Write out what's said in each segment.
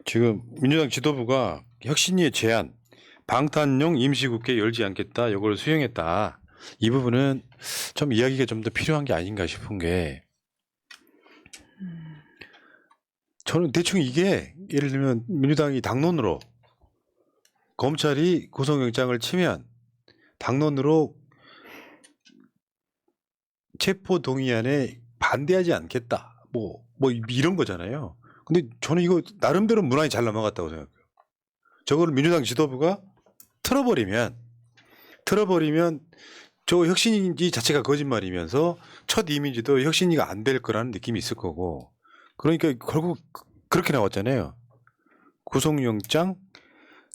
지금 민주당 지도부가 혁신위의 제안, 방탄용 임시국회 열지 않겠다, 이걸 수용했다. 이 부분은 좀 이야기가 좀 더 필요한 게 아닌가 싶은 게, 저는 대충 이게 예를 들면 민주당이 당론으로 검찰이 구속영장을 치면 당론으로 체포동의안에 반대하지 않겠다. 뭐 이런 거잖아요. 근데 저는 이거 나름대로 무난히 잘 넘어갔다고 생각해요. 저거를 민주당 지도부가 틀어버리면 저 혁신인지 자체가 거짓말이면서 첫 이미지도 혁신이가 안 될 거라는 느낌이 있을 거고, 그러니까 결국 그렇게 나왔잖아요. 구속영장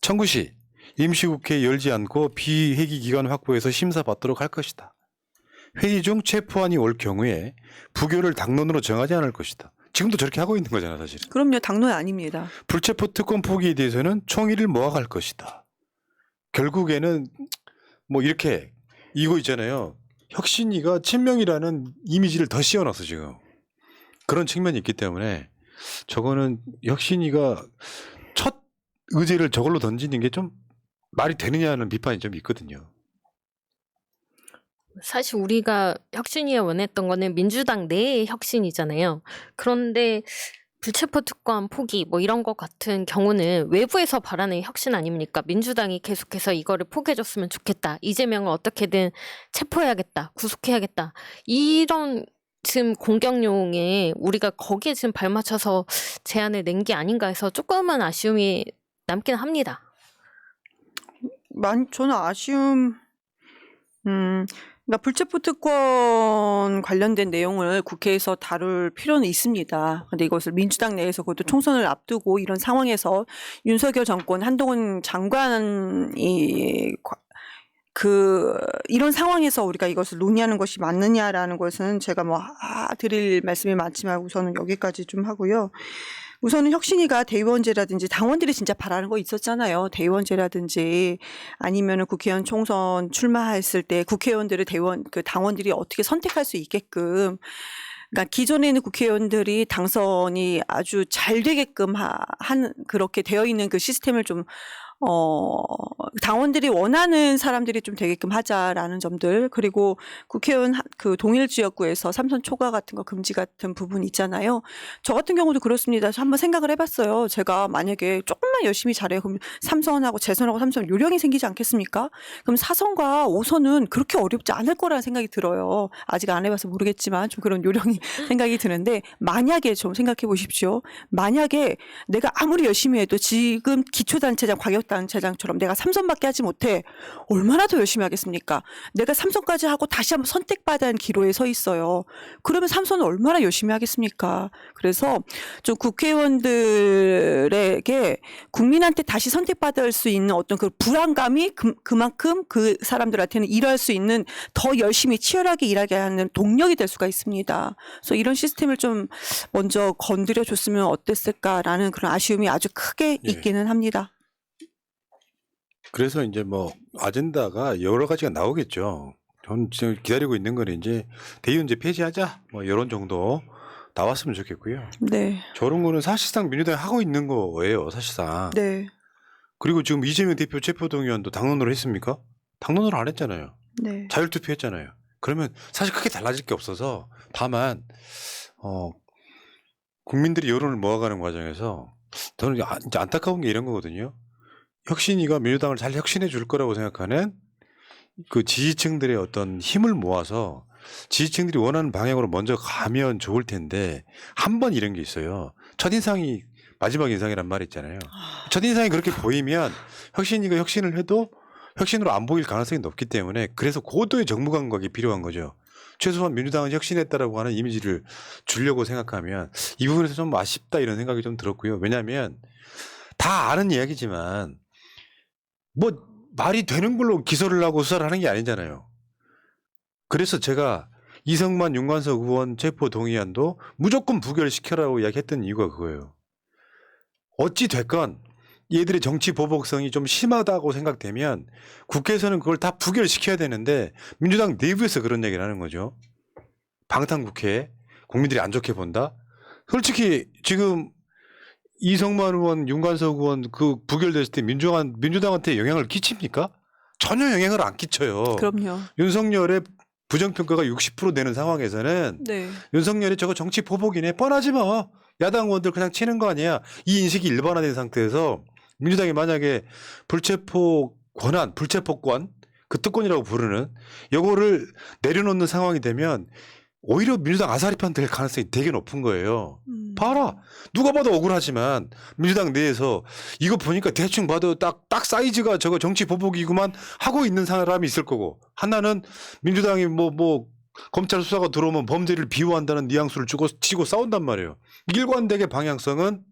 청구 시 임시국회 열지 않고 비회기 기간 확보해서 심사받도록 할 것이다. 회의 중 체포안이 올 경우에 부결을 당론으로 정하지 않을 것이다. 지금도 저렇게 하고 있는 거잖아, 사실. 그럼요. 당론이 아닙니다. 불체포 특권 포기에 대해서는 총의를 모아갈 것이다. 결국에는 뭐 이렇게 이거 있잖아요. 혁신이가 친명이라는 이미지를 더 씌워놨어 지금. 그런 측면이 있기 때문에 저거는 혁신이가 첫 의제를 저걸로 던지는 게 좀 말이 되느냐는 비판이 좀 있거든요. 사실 우리가 혁신위에 원했던 거는 민주당 내의 혁신이잖아요. 그런데 불체포 특권 포기 뭐 이런 것 같은 경우는 외부에서 바라는 혁신 아닙니까? 민주당이 계속해서 이거를 포기해줬으면 좋겠다. 이재명을 어떻게든 체포해야겠다. 구속해야겠다. 이런 지금 공격용에 우리가 거기에 지금 발맞춰서 제안을 낸 게 아닌가 해서 조금은 아쉬움이 남긴 합니다. 저는 아쉬움, 그러니까 불체포 특권 관련된 내용을 국회에서 다룰 필요는 있습니다. 근데 이것을 민주당 내에서 그것도 총선을 앞두고 이런 상황에서 윤석열 정권 한동훈 장관이 이런 상황에서 우리가 이것을 논의하는 것이 맞느냐라는 것은 제가 드릴 말씀이 많지만 우선은 여기까지 좀 하고요. 우선은 혁신이가 대의원제라든지 당원들이 진짜 바라는 거 있었잖아요. 대의원제라든지 아니면은 국회의원 총선 출마했을 때 국회의원들을 당원들이 어떻게 선택할 수 있게끔, 그러니까 기존에는 국회의원들이 당선이 아주 잘 되게끔 그렇게 되어 있는 그 시스템을 좀 당원들이 원하는 사람들이 좀 되게끔 하자라는 점들, 그리고 국회의원 그 동일 지역구에서 삼선 초과 같은 거 금지 같은 부분 있잖아요. 저 같은 경우도 그렇습니다. 한번 생각을 해봤어요. 제가 만약에 조금만 열심히 잘해요. 그럼 삼선하고 재선하고 삼선 요령이 생기지 않겠습니까? 그럼 4선과 5선은 그렇게 어렵지 않을 거라는 생각이 들어요. 아직 안 해봐서 모르겠지만 좀 그런 요령이 생각이 드는데, 만약에 좀 생각해 보십시오. 만약에 내가 아무리 열심히 해도 지금 기초단체장, 광역단체장처럼 내가 3선밖에 하지 못해. 얼마나 더 열심히 하겠습니까? 내가 3선까지 하고 다시 한번 선택받아야 하는 기로에 서 있어요. 그러면 3선은 얼마나 열심히 하겠습니까? 그래서 좀 국회의원들에게 국민한테 다시 선택받을 수 있는 어떤 그 불안감이 그만큼 그 사람들한테는 일할 수 있는, 더 열심히 치열하게 일하게 하는 동력이 될 수가 있습니다. 그래서 이런 시스템을 좀 먼저 건드려 줬으면 어땠을까라는 그런 아쉬움이 아주 크게 있기는 합니다. 그래서 이제 뭐 아젠다가 여러 가지가 나오겠죠. 전 지금 기다리고 있는 건 이제 대의원제 폐지하자 뭐 이런 정도 나왔으면 좋겠고요. 네. 저런 거는 사실상 민주당이 하고 있는 거예요, 사실상. 네. 그리고 지금 이재명 대표 체포동의안도 당론으로 했습니까? 당론으로 안 했잖아요. 네. 자율투표했잖아요. 그러면 사실 크게 달라질 게 없어서, 다만 국민들이 여론을 모아가는 과정에서 저는 이제 안타까운 게 이런 거거든요. 혁신이가 민주당을 잘 혁신해 줄 거라고 생각하는 그 지지층들의 어떤 힘을 모아서 지지층들이 원하는 방향으로 먼저 가면 좋을 텐데, 한 번 이런 게 있어요. 첫인상이 마지막 인상이란 말이 있잖아요. 첫인상이 그렇게 보이면 혁신이가 혁신을 해도 혁신으로 안 보일 가능성이 높기 때문에, 그래서 고도의 정무감각이 필요한 거죠. 최소한 민주당은 혁신했다라고 하는 이미지를 주려고 생각하면 이 부분에서 좀 아쉽다 이런 생각이 좀 들었고요. 왜냐하면 다 아는 이야기지만 뭐 말이 되는 걸로 기소를 하고 수사를 하는 게 아니잖아요. 그래서 제가 이성만 윤관석 의원 체포 동의안도 무조건 부결시켜라고 이야기했던 이유가 그거예요. 어찌 됐건 얘들의 정치 보복성이 좀 심하다고 생각되면 국회에서는 그걸 다 부결시켜야 되는데, 민주당 내부에서 그런 얘기를 하는 거죠. 방탄국회 국민들이 안 좋게 본다. 솔직히 지금 이성만 의원, 윤관석 의원 그 부결됐을 때 민주당한테 영향을 끼칩니까? 전혀 영향을 안 끼쳐요. 그럼요. 윤석열의 부정평가가 60% 되는 상황에서는 네. 윤석열이 저거 정치 보복이네. 뻔하지 뭐. 야당 의원들 그냥 치는 거 아니야. 이 인식이 일반화된 상태에서 민주당이 만약에 불체포권, 그 특권이라고 부르는 요거를 내려놓는 상황이 되면 오히려 민주당 아사리판 될 가능성이 되게 높은 거예요. 봐라. 누가 봐도 억울하지만 민주당 내에서 이거 보니까 대충 봐도 딱 사이즈가 저거 정치 보복이구만 하고 있는 사람이 있을 거고, 하나는 민주당이 뭐 검찰 수사가 들어오면 범죄를 비호한다는 뉘앙스를 치고 싸운단 말이에요. 일관되게 방향성은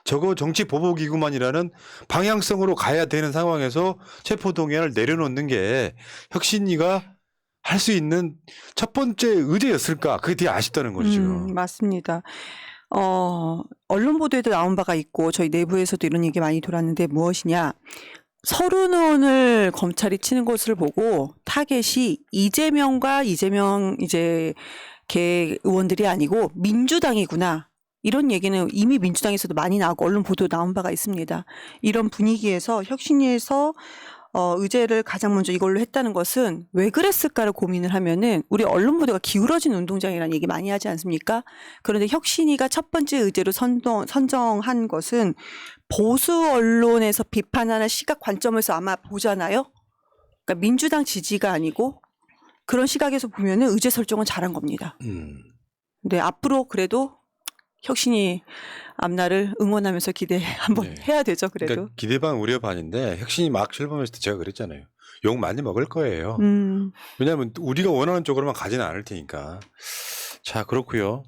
저거 정치 보복이구만이라는 방향성으로 가야 되는 상황에서 체포동의안을 내려놓는 게 혁신이가 할 수 있는 첫 번째 의제였을까? 그게 되게 아쉽다는 거죠, 지금. 맞습니다. 언론 보도에도 나온 바가 있고 저희 내부에서도 이런 얘기 많이 돌았는데 무엇이냐. 서른 의원을 검찰이 치는 것을 보고 타겟이 이재명 개 의원들이 아니고 민주당이구나. 이런 얘기는 이미 민주당에서도 많이 나오고 언론 보도 나온 바가 있습니다. 이런 분위기에서 혁신위에서 의제를 가장 먼저 이걸로 했다는 것은 왜 그랬을까를 고민을 하면은 우리 언론 보도가 기울어진 운동장이라는 얘기 많이 하지 않습니까? 그런데 혁신위가 첫 번째 의제로 선정한 것은 보수 언론에서 비판하는 시각 관점에서 아마 보잖아요. 그러니까 민주당 지지가 아니고 그런 시각에서 보면은 의제 설정은 잘한 겁니다. 근데 앞으로 그래도 혁신이 앞날을 응원하면서 기대 한번 네. 해야 되죠. 그래도. 그러니까 기대 반 우려 반인데 혁신이 막 출범했을 때 제가 그랬잖아요. 욕 많이 먹을 거예요. 왜냐하면 우리가 원하는 쪽으로만 가지는 않을 테니까. 자, 그렇고요.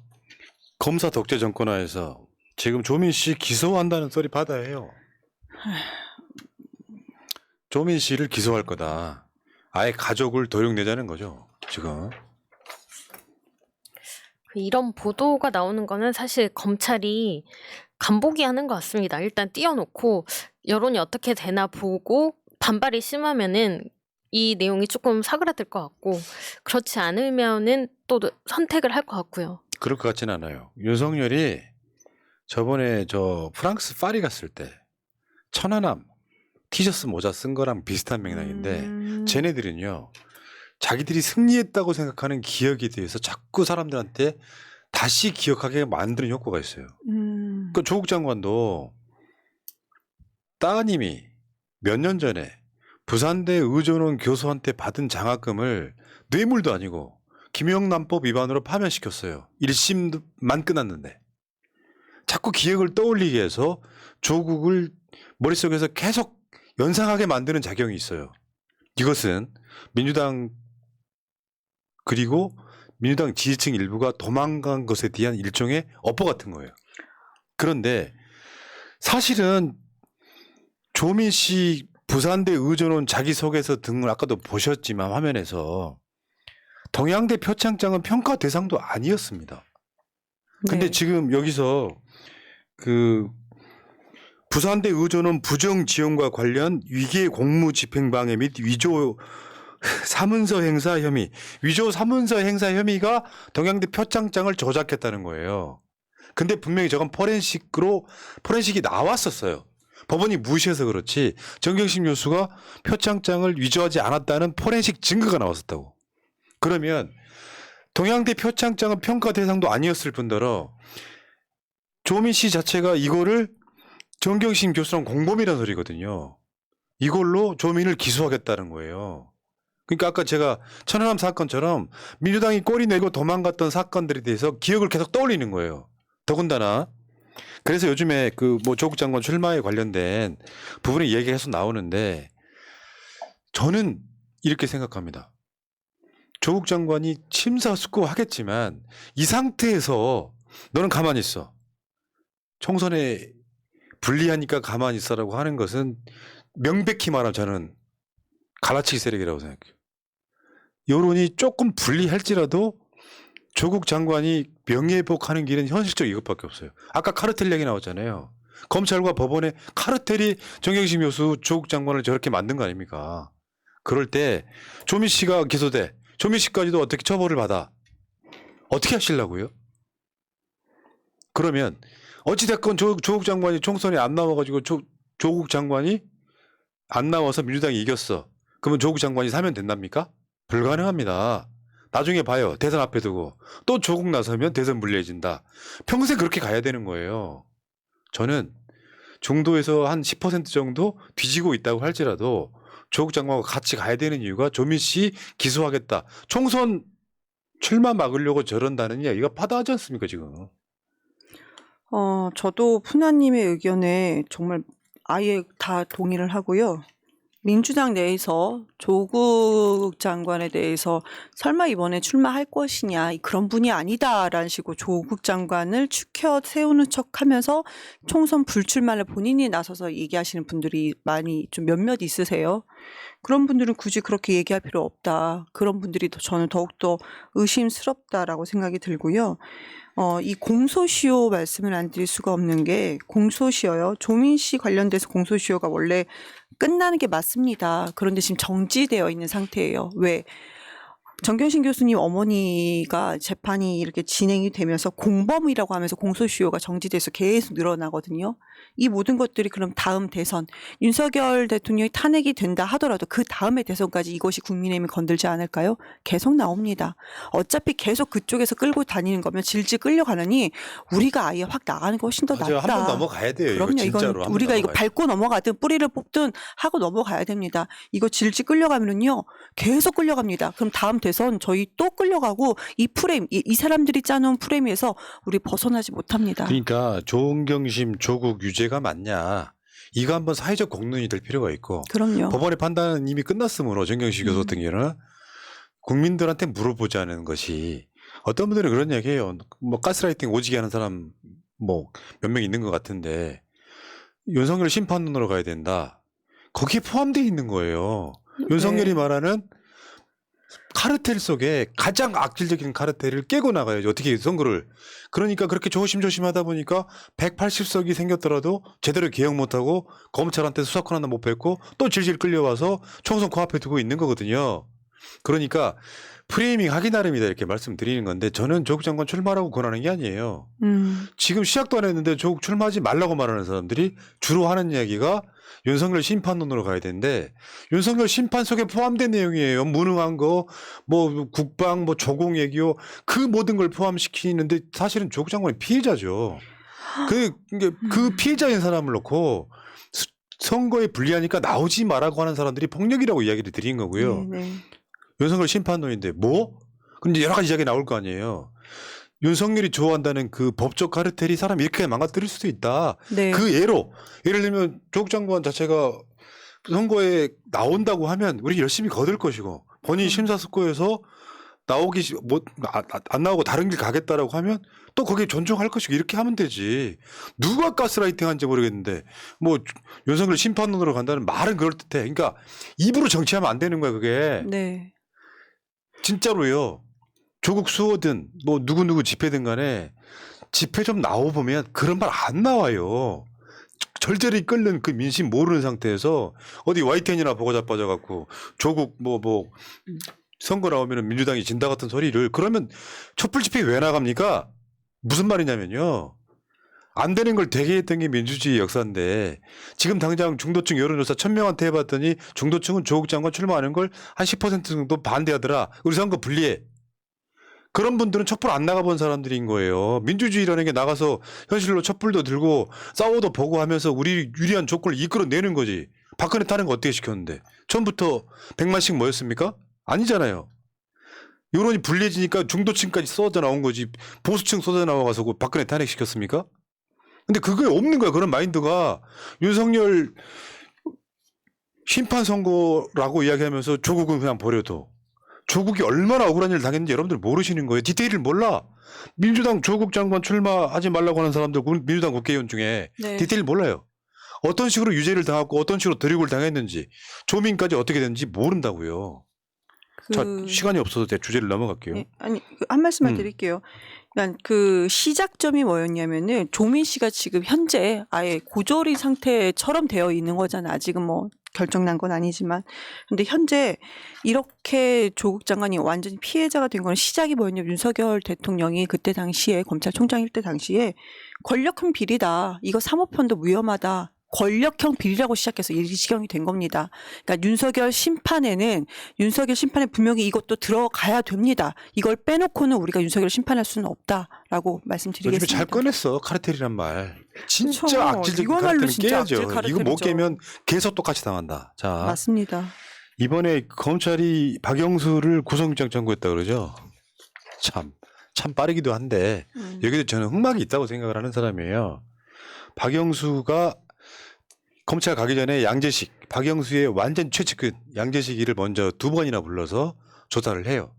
검사 독재 정권화에서 지금 조민 씨 기소한다는 소리 받아요. 조민 씨를 기소할 거다. 아예 가족을 도용내자는 거죠, 지금. 이런 보도가 나오는 거는 사실 검찰이 간보기 하는 것 같습니다. 일단 띄워놓고 여론이 어떻게 되나 보고 반발이 심하면은 이 내용이 조금 사그라들 것 같고, 그렇지 않으면은 또 선택을 할 것 같고요. 그럴 것 같지는 않아요. 윤석열이 저번에 저 프랑스 파리 갔을 때 천안함 티셔츠 모자 쓴 거랑 비슷한 맥락인데 쟤네들은요, 자기들이 승리했다고 생각하는 기억에 대해서 자꾸 사람들한테 다시 기억하게 만드는 효과가 있어요. 그 조국 장관도 따님이 몇 년 전에 부산대 의전원 교수한테 받은 장학금을 뇌물도 아니고 김영란법 위반으로 파면시켰어요. 1심만 끝났는데. 자꾸 기억을 떠올리게 해서 조국을 머릿속에서 계속 연상하게 만드는 작용이 있어요. 이것은 민주당 그리고 민주당 지지층 일부가 도망간 것에 대한 일종의 업보 같은 거예요. 그런데 사실은 조민 씨 부산대 의전원 자기소개서 등을 아까도 보셨지만 화면에서 동양대 표창장은 평가 대상도 아니었습니다. 근데 네. 지금 여기서 그 부산대 의전원 부정 지원과 관련 위계 공무 집행방해 및 위조 사문서 행사 혐의, 위조 사문서 행사 혐의가 동양대 표창장을 조작했다는 거예요. 근데 분명히 저건 포렌식이 나왔었어요. 법원이 무시해서 그렇지 정경심 교수가 표창장을 위조하지 않았다는 포렌식 증거가 나왔었다고. 그러면 동양대 표창장은 평가 대상도 아니었을 뿐더러 조민 씨 자체가 이거를 정경심 교수랑 공범이라는 소리거든요. 이걸로 조민을 기소하겠다는 거예요. 그러니까 아까 제가 천안함 사건처럼 민주당이 꼬리 내고 도망갔던 사건들에 대해서 기억을 계속 떠올리는 거예요. 더군다나 그래서 요즘에 그 뭐 조국 장관 출마에 관련된 부분의 얘기가 계속 나오는데 저는 이렇게 생각합니다. 조국 장관이 심사숙고하겠지만 이 상태에서 너는 가만히 있어. 총선에 불리하니까 가만히 있어라고 하는 것은 명백히 말하면 저는 갈라치기 세력이라고 생각해요. 여론이 조금 불리할지라도 조국 장관이 명예회복하는 길은 현실적 이것밖에 없어요. 아까 카르텔 얘기 나왔잖아요. 검찰과 법원의 카르텔이 정경심 교수 조국 장관을 저렇게 만든 거 아닙니까? 그럴 때 조민 씨가 기소돼. 조민 씨까지도 어떻게 처벌을 받아. 어떻게 하시려고요? 그러면 어찌됐건 조국 장관이 총선에 안 나와가지고 조국 장관이 안 나와서 민주당이 이겼어. 그러면 조국 장관이 사면 된답니까? 불가능합니다. 나중에 봐요. 대선 앞에 두고 또 조국 나서면 대선 불리해진다. 평생 그렇게 가야 되는 거예요. 저는 중도에서 한 10% 정도 뒤지고 있다고 할지라도 조국 장관과 같이 가야 되는 이유가 조민 씨 기소하겠다. 총선 출마 막으려고 저런다는 이야기가 파다하지 않습니까 지금. 저도 푸나님의 의견에 정말 아예 다 동의를 하고요. 민주당 내에서 조국 장관에 대해서 설마 이번에 출마할 것이냐, 그런 분이 아니다라는 식으로 조국 장관을 추켜 세우는 척하면서 총선 불출마를 본인이 나서서 얘기하시는 분들이 많이 좀 몇몇 있으세요. 그런 분들은 굳이 그렇게 얘기할 필요 없다. 그런 분들이 저는 더욱더 의심스럽다라고 생각이 들고요. 이 공소시효 말씀을 안 드릴 수가 없는 게, 공소시효요. 조민 씨 관련돼서 공소시효가 원래 끝나는 게 맞습니다. 그런데 지금 정지되어 있는 상태예요. 왜? 정경심 교수님 어머니가 재판이 이렇게 진행이 되면서 공범이라고 하면서 공소시효가 정지돼서 계속 늘어나거든요. 이 모든 것들이 그럼 다음 대선, 윤석열 대통령이 탄핵이 된다 하더라도 그 다음의 대선까지 이것이 국민의힘이 건들지 않을까요? 계속 나옵니다. 어차피 계속 그쪽에서 끌고 다니는 거면 질질 끌려가느니 우리가 아예 확 나가는 게 훨씬 더 낫다. 한번 넘어가야 돼요. 그럼요. 이거 진짜로 이건 우리가 이거 밟고 넘어가든 뿌리를 뽑든 하고 넘어가야 됩니다. 이거 질질 끌려가면은요, 계속 끌려갑니다. 그럼 다음 대선 저희 또 끌려가고 이 프레임, 이 사람들이 짜놓은 프레임에서 우리 벗어나지 못합니다. 그러니까 조은경심 조국 유죄가 맞냐. 이거 한번 사회적 공론이 될 필요가 있고. 그럼요. 법원의 판단은 이미 끝났으므로 정경심 교수 같은 경우는 국민들한테 물어보자는 것이, 어떤 분들은 그런 얘기해요. 뭐 가스라이팅 오지게 하는 사람 뭐 몇 명 있는 것 같은데 윤석열 심판론으로 가야 된다. 거기에 포함되어 있는 거예요. 윤석열이 말하는 카르텔 속에 가장 악질적인 카르텔을 깨고 나가야죠. 어떻게 선거를. 그러니까 그렇게 조심조심하다 보니까 180석이 생겼더라도 제대로 개혁 못하고 검찰한테 수사권 하나 못 뱉고 또 질질 끌려와서 총선 코앞에 두고 있는 거거든요. 그러니까 프레이밍 하기 나름이다 이렇게 말씀드리는 건데, 저는 조국 장관 출마라고 권하는 게 아니에요. 지금 시작도 안 했는데 조국 출마하지 말라고 말하는 사람들이 주로 하는 이야기가 윤석열 심판론으로 가야 되는데, 윤석열 심판 속에 포함된 내용이에요. 무능한 거, 뭐 국방, 뭐 조공 얘기요. 그 모든 걸 포함시키는데 사실은 조국 장관이 피해자죠. 그 피해자인 사람을 놓고 선거에 불리하니까 나오지 말라고 하는 사람들이 폭력이라고 이야기를 드린 거고요. 네. 윤석열 심판론인데 뭐? 근데 여러 가지 이야기 나올 거 아니에요. 윤석열이 좋아한다는 그 법적 카르텔이 사람 이렇게 망가뜨릴 수도 있다. 네. 그 예를 들면 조국 장관 자체가 선거에 나온다고 하면 우리 열심히 거들 것이고, 본인이 심사숙고해서 안 나오고 다른 길 가겠다라고 하면 또 거기에 존중할 것이고, 이렇게 하면 되지. 누가 가스라이팅 한지 모르겠는데 뭐 윤석열 심판론으로 간다는 말은 그럴듯해. 그러니까 입으로 정치하면 안 되는 거야 그게. 네. 진짜로요. 조국 수호든 뭐 누구 집회든 간에 집회 좀 나와보면 그런 말 안 나와요. 절절히 끓는 그 민심 모르는 상태에서 어디 YTN이나 보고 자빠져갖고 조국 뭐 선거 나오면 민주당이 진다 같은 소리를, 그러면 촛불 집회 왜 나갑니까? 무슨 말이냐면요. 안 되는 걸 되게 했던 게 민주주의 역사인데, 지금 당장 중도층 여론조사 1000명한테 해봤더니 중도층은 조국 장관 출마하는 걸 한 10% 정도 반대하더라. 우리 선거 불리해. 그런 분들은 촛불 안 나가본 사람들인 거예요. 민주주의라는 게 나가서 현실로 촛불도 들고 싸워도 보고 하면서 우리 유리한 조건을 이끌어내는 거지. 박근혜 타는 거 어떻게 시켰는데. 처음부터 100만씩 모였습니까? 아니잖아요. 여론이 불리해지니까 중도층까지 쏟아 나온 거지. 보수층 쏟아 나와서 박근혜 탄핵시켰습니까? 근데 그게 없는 거야. 그런 마인드가. 윤석열 심판 선거라고 이야기하면서 조국은 그냥 버려도, 조국이 얼마나 억울한 일을 당했는지 여러분들 모르시는 거예요. 디테일을 몰라. 민주당 조국 장관 출마하지 말라고 하는 사람들, 민주당 국회의원 중에 네. 디테일 몰라요. 어떤 식으로 유죄를 당하고 어떤 식으로 드리고를 당했는지, 조민까지 어떻게 됐는지 모른다고요. 자, 시간이 없어서 제가 주제를 넘어갈게요. 네, 아니, 한 말씀만 드릴게요. 그러니까 그 시작점이 뭐였냐면은 조민 씨가 지금 현재 아예 고졸인 상태처럼 되어 있는 거잖아요. 아직은 뭐 결정난 건 아니지만 근데 현재 이렇게 조국 장관이 완전히 피해자가 된 건 시작이 뭐였냐면 윤석열 대통령이 그때 당시에 검찰총장일 때 당시에 권력형 비리다. 이거 사모펀드 위험하다. 권력형 비리라고 시작해서 이 지경이 된 겁니다. 그러니까 윤석열 심판에 분명히 이것도 들어가야 됩니다. 이걸 빼놓고는 우리가 윤석열 심판할 수는 없다라고 요즘에 말씀드리겠습니다. 잘 꺼냈어 카르텔이란 말. 진짜 그쵸. 악질적인 이거말로 카르텔은 진짜 악질 깨야죠. 이거 못 카르텔이죠. 깨면 개서 똑같이 당한다. 자 맞습니다. 이번에 검찰이 박영수를 구속영장 청구했다 그러죠. 참 빠르기도 한데 여기도 저는 흑막이 있다고 생각을 하는 사람이에요. 박영수가 검찰 가기 전에 양재식, 박영수의 완전 최측근 양재식이를 먼저 2번이나 불러서 조사를 해요.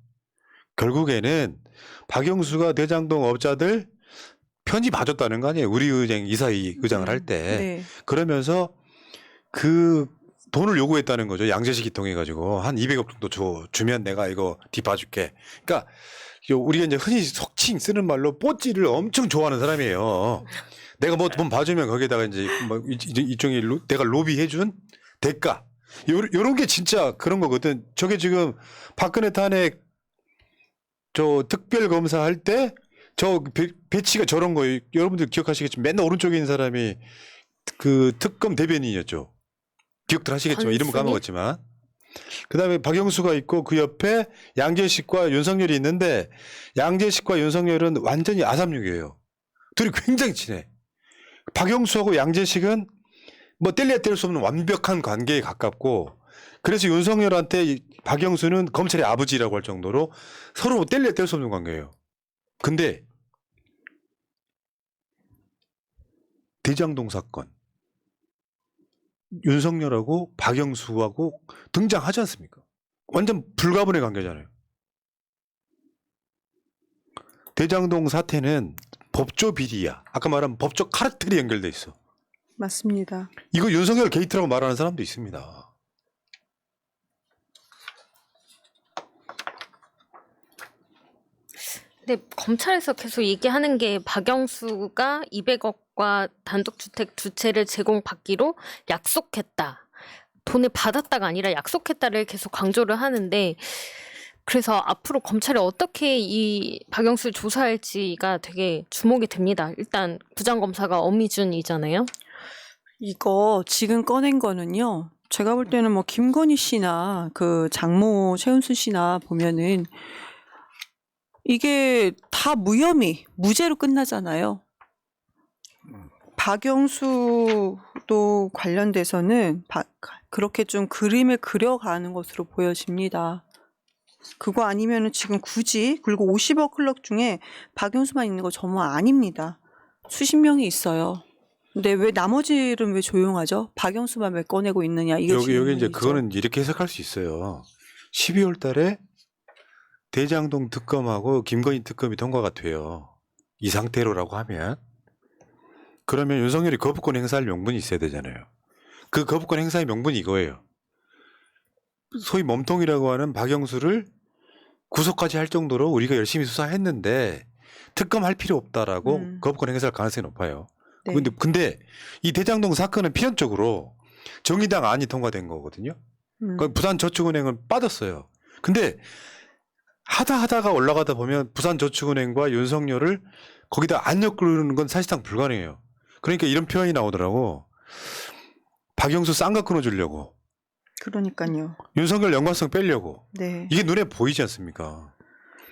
결국에는 박영수가 대장동 업자들 편지 봐줬다는 거 아니에요. 우리은행 이사회 의장을 할 때. 네. 그러면서 그 돈을 요구했다는 거죠. 양재식이 통해 가지고 한 200억 정도 주면 내가 이거 뒤봐줄게. 그러니까 우리가 이제 흔히 속칭 쓰는 말로 뽀찌를 엄청 좋아하는 사람이에요. 내가 뭐 돈 봐주면 거기에다가 이제 뭐 일종의 내가 로비해준 대가. 요런 게 진짜 그런 거거든. 저게 지금 박근혜 탄핵 저 특별 검사 할 때 저 배치가 저런 거예요. 여러분들 기억하시겠지만 맨날 오른쪽에 있는 사람이 그 특검 대변인이었죠. 기억들 하시겠지만 이름은 까먹었지만. 그다음에 박영수가 있고 그 옆에 양재식과 윤석열이 있는데 양재식과 윤석열은 완전히 아삼육이에요. 둘이 굉장히 친해. 박영수하고 양재식은 뭐 뗄래야 뗄 수 없는 완벽한 관계에 가깝고 그래서 윤석열한테 박영수는 검찰의 아버지라고 할 정도로 서로 뭐 뗄래야 뗄 수 없는 관계예요. 근데 대장동 사건 윤석열하고 박영수하고 등장하지 않습니까? 완전 불가분의 관계잖아요. 대장동 사태는 법조 비리야. 아까 말한 법조 카르텔이 연결돼 있어. 맞습니다. 이거 윤석열 게이트라고 말하는 사람도 있습니다. 근데 검찰에서 계속 얘기하는 게 박영수가 200억과 단독주택 2채를 제공받기로 약속했다. 돈을 받았다가 아니라 약속했다를 계속 강조를 하는데 그래서 앞으로 검찰이 어떻게 이 박영수를 조사할지가 되게 주목이 됩니다. 일단 부장검사가 엄희준이잖아요. 이거 지금 꺼낸 거는요. 제가 볼 때는 뭐 김건희 씨나 그 장모 최은순 씨나 보면은 이게 다 무혐의, 무죄로 끝나잖아요. 박영수도 관련돼서는 그렇게 좀 그림을 그려가는 것으로 보여집니다. 그거 아니면은 지금 굳이 그리고 50억 클럽 중에 박영수만 있는 거 정말 아닙니다. 수십 명이 있어요. 근데 왜 나머지는 왜 조용하죠? 박영수만 왜 꺼내고 있느냐? 이게 여기 이제 질문이죠. 그거는 이렇게 해석할 수 있어요. 12월 달에 대장동 특검하고 김건희 특검이 통과가 돼요. 이 상태로라고 하면 그러면 윤석열이 거부권 행사할 명분이 있어야 되잖아요. 그 거부권 행사의 명분이 이거예요. 소위 몸통이라고 하는 박영수를 구속까지 할 정도로 우리가 열심히 수사했는데 특검할 필요 없다라고 거부권 행사할 가능성이 높아요. 네. 근데 이 대장동 사건은 필연적으로 정의당 안이 통과된 거거든요. 부산저축은행은 빠졌어요. 근데 하다가 올라가다 보면 부산저축은행과 윤석열을 거기다 안 엮는 건 사실상 불가능해요. 그러니까 이런 표현이 나오더라고. 박영수 쌍각 끊어주려고. 그러니까요. 윤석열 연관성 빼려고. 네. 이게 눈에 보이지 않습니까?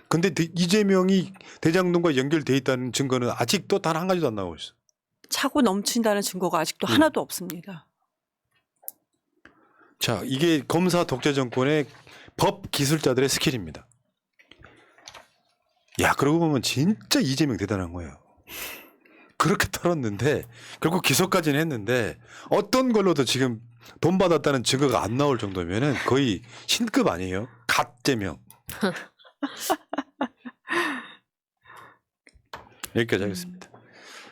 근데 이재명이 대장동과 연결돼 있다는 증거는 아직도 단 한 가지도 안 나오고 있어. 차고 넘친다는 증거가 아직도 하나도 없습니다. 자, 이게 검사 독재 정권의 법 기술자들의 스킬입니다. 야, 그러고 보면 진짜 이재명 대단한 거예요. 그렇게 털었는데 결국 기소까지는 했는데 어떤 걸로도 지금 돈 받았다는 증거가 안 나올 정도면은 거의 신급 아니에요? 갓재명. 여기까지 하겠습니다.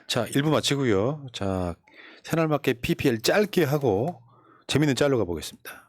자, 1부 마치고요. 자, 새날맞게 PPL 짧게 하고 재밌는 짤로 가보겠습니다.